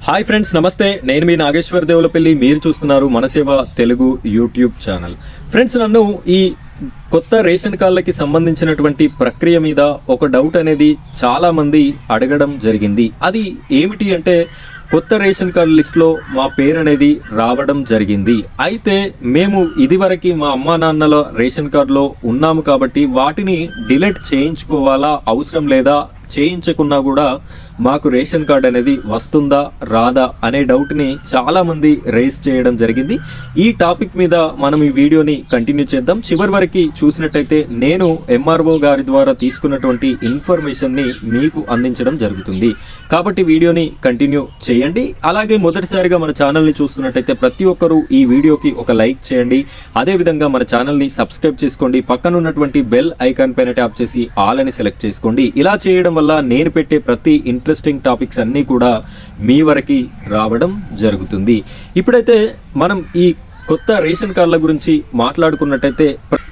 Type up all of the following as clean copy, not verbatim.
Hi friends, నమస్తే. నేను మీ నాగేశ్వర్ దేవులపల్లి. మీరు చూస్తున్నారు మనసేవ తెలుగు యూట్యూబ్ ఛానల్. ఫ్రెండ్స్, నన్ను ఈ కొత్త రేషన్ కార్డులకి సంబంధించినటువంటి ప్రక్రియ మీద ఒక డౌట్ అనేది చాలా మంది అడగడం జరిగింది. అది ఏమిటి అంటే, కొత్త రేషన్ కార్డు లిస్ట్లో మా పేరు అనేది రావడం జరిగింది. అయితే మేము ఇదివరకు మా అమ్మా నాన్నల రేషన్ కార్డులో ఉన్నాము కాబట్టి వాటిని డిలీట్ చేయించుకోవాలా, అవసరం లేదా, చేయించకున్నా కూడా మాకు రేషన్ కార్డ్ అనేది వస్తుందా రాదా అనే డౌట్ని చాలా మంది రేస్ చేయడం జరిగింది. ఈ టాపిక్ మీద మనం ఈ వీడియోని కంటిన్యూ చేద్దాం. చివరి వరకు చూసినట్టయితే నేను ఎంఆర్ఓ గారి ద్వారా తీసుకున్నటువంటి ఇన్ఫర్మేషన్ని మీకు అందించడం జరుగుతుంది. కాబట్టి వీడియోని కంటిన్యూ చేయండి. అలాగే మొదటిసారిగా మన ఛానల్ని చూస్తున్నట్టయితే ప్రతి ఒక్కరూ ఈ వీడియోకి ఒక లైక్ చేయండి. అదేవిధంగా మన ఛానల్ని సబ్స్క్రైబ్ చేసుకోండి. పక్కన ఉన్నటువంటి బెల్ ఐకాన్ పైన ట్యాప్ చేసి ఆల్ అని సెలెక్ట్ చేసుకోండి. ఇలా చేయడం వల్ల నేను పెట్టే ప్రతి ఇంట్రెస్టింగ్ టాపిక్స్ అన్నీ కూడా మీ వరకు రావడం జరుగుతుంది. ఇప్పుడైతే మనం ఈ కొత్త రేషన్ కార్డుల గురించి మాట్లాడుకున్నట్టయితే,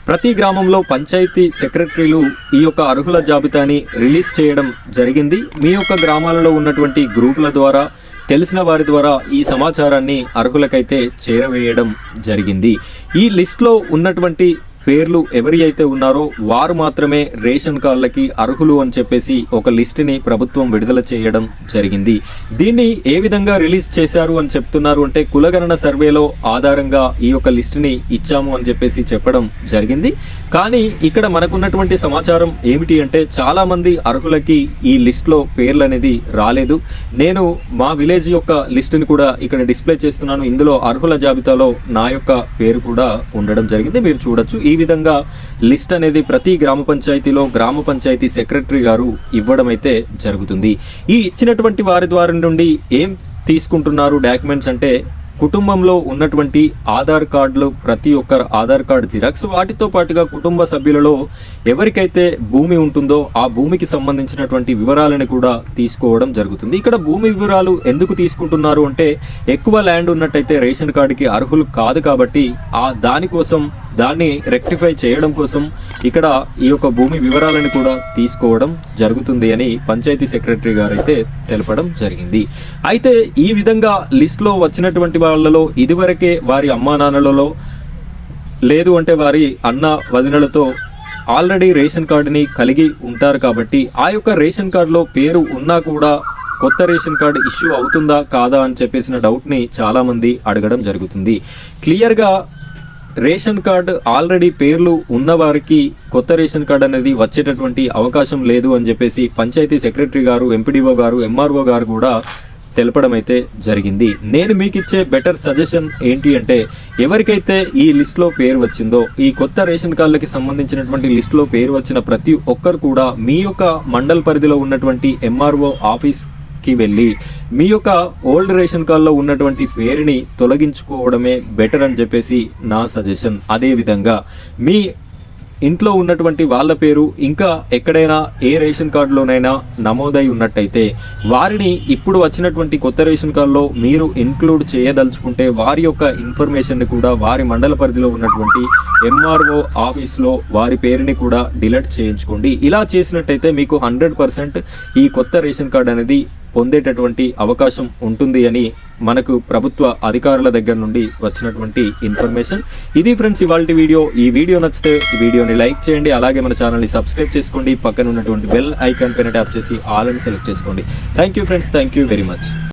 ప్రతి గ్రామంలో పంచాయతీ సెక్రటరీలు ఈ యొక్క అర్హుల జాబితాని రిలీజ్ చేయడం జరిగింది. మీ యొక్క గ్రామాలలో ఉన్నటువంటి గ్రూపుల ద్వారా, తెలిసిన వారి ద్వారా ఈ సమాచారాన్ని అర్హులకైతే చేరవేయడం జరిగింది. ఈ లిస్ట్లో ఉన్నటువంటి పేర్లు ఎవరి అయితే ఉన్నారో వారు మాత్రమే రేషన్ కార్డులకి అర్హులు అని చెప్పేసి ఒక లిస్టుని ప్రభుత్వం విడుదల చేయడం జరిగింది. దీన్ని ఏ విధంగా రిలీజ్ చేశారు అని చెప్తున్నారు అంటే, కులగణన సర్వేలో ఆధారంగా ఈ యొక్క లిస్టుని ఇచ్చాము అని చెప్పేసి చెప్పడం జరిగింది. కానీ ఇక్కడ మనకున్నటువంటి సమాచారం ఏమిటి అంటే, చాలా మంది అర్హులకి ఈ లిస్ట్లో పేర్లు అనేది రాలేదు. నేను మా విలేజ్ యొక్క లిస్టుని కూడా ఇక్కడ డిస్ప్లే చేస్తున్నాను. ఇందులో అర్హుల జాబితాలో నా యొక్క పేరు కూడా ఉండడం జరిగింది. మీరు చూడొచ్చు. ఈ విధంగా లిస్ట్ అనేది ప్రతి గ్రామ పంచాయతీలో గ్రామ పంచాయతీ సెక్రటరీ గారు ఇవ్వడం అయితే జరుగుతుంది. ఈ ఇచ్చినటువంటి వారి ద్వారా నుండి ఏం తీసుకుంటున్నారు డాక్యుమెంట్స్ అంటే, కుటుంబంలో ఉన్నటువంటి ఆధార్ కార్డులు, ప్రతి ఒక్కరు ఆధార్ కార్డు జిరాక్స్, వాటితో పాటుగా కుటుంబ సభ్యులలో ఎవరికైతే భూమి ఉంటుందో ఆ భూమికి సంబంధించినటువంటి వివరాలను కూడా తీసుకోవడం జరుగుతుంది. ఇక్కడ భూమి వివరాలు ఎందుకు తీసుకుంటున్నారు అంటే, ఎక్కువ ల్యాండ్ ఉన్నట్టయితే రేషన్ కార్డుకి అర్హులు కాదు కాబట్టి దానికోసం, దాన్ని రెక్టిఫై చేయడం కోసం ఇక్కడ ఈ యొక్క భూమి వివరాలను కూడా తీసుకోవడం జరుగుతుంది అని పంచాయతీ సెక్రటరీ గారు అయితే తెలపడం జరిగింది. అయితే ఈ విధంగా లిస్టులో వచ్చినటువంటి వాళ్ళలో ఇదివరకే వారి అమ్మా నాన్నలలో, లేదు అంటే వారి అన్న వదినలతో ఆల్రెడీ రేషన్ కార్డుని కలిగి ఉంటారు కాబట్టి ఆ యొక్క రేషన్ కార్డులో పేరు ఉన్నా కూడా కొత్త రేషన్ కార్డు ఇష్యూ అవుతుందా కాదా అని చెప్పేసిన డౌట్ని చాలామంది అడగడం జరుగుతుంది. క్లియర్గా రేషన్ కార్డు ఆల్రెడీ పేర్లు ఉన్నవారికి కొత్త రేషన్ కార్డు అనేది వచ్చేటటువంటి అవకాశం లేదు అని చెప్పేసి పంచాయతీ సెక్రటరీ గారు, ఎంపీడీఓ గారు, ఎంఆర్ఓ గారు కూడా తెలపడం అయితే జరిగింది. నేను మీకు ఇచ్చే బెటర్ సజెషన్ ఏంటి అంటే, ఎవరికైతే ఈ లిస్ట్లో పేరు వచ్చిందో, ఈ కొత్త రేషన్ కార్డులకి సంబంధించినటువంటి లిస్టులో పేరు వచ్చిన ప్రతి ఒక్కరు కూడా మీ యొక్క మండల పరిధిలో ఉన్నటువంటి ఎంఆర్ఓ ఆఫీస్కి వెళ్ళి మీ యొక్క ఓల్డ్ రేషన్ కార్డులో ఉన్నటువంటి పేరుని తొలగించుకోవడమే బెటర్ అని చెప్పేసి నా సజెషన్. అదేవిధంగా మీ ఇంట్లో ఉన్నటువంటి వాళ్ళ పేరు ఇంకా ఎక్కడైనా ఏ రేషన్ కార్డులోనైనా నమోదై ఉన్నట్టయితే వారిని ఇప్పుడు వచ్చినటువంటి కొత్త రేషన్ కార్డులో మీరు ఇన్క్లూడ్ చేయదలుచుకుంటే వారి యొక్క ఇన్ఫర్మేషన్ని కూడా వారి మండల పరిధిలో ఉన్నటువంటి ఎంఆర్ఓ ఆఫీస్లో వారి పేరుని కూడా డిలీట్ చేయించుకోండి. ఇలా చేసినట్టయితే మీకు 100% ఈ కొత్త రేషన్ కార్డు అనేది పొందేటటువంటి అవకాశం ఉంటుంది అని మనకు ప్రభుత్వ అధికారుల దగ్గర నుండి వచ్చినటువంటి ఇన్ఫర్మేషన్. ఇది ఫ్రెండ్స్ ఇవాల్టి వీడియో. ఈ వీడియో నచ్చితే ఈ వీడియోని లైక్ చేయండి. అలాగే మన ఛానల్ని సబ్స్క్రైబ్ చేసుకోండి. పక్కన ఉన్నటువంటి బెల్ ఐకాన్ పైన ట్యాప్ చేసి ఆల్ అని సెలెక్ట్ చేసుకోండి. Thank you friends, thank you very much.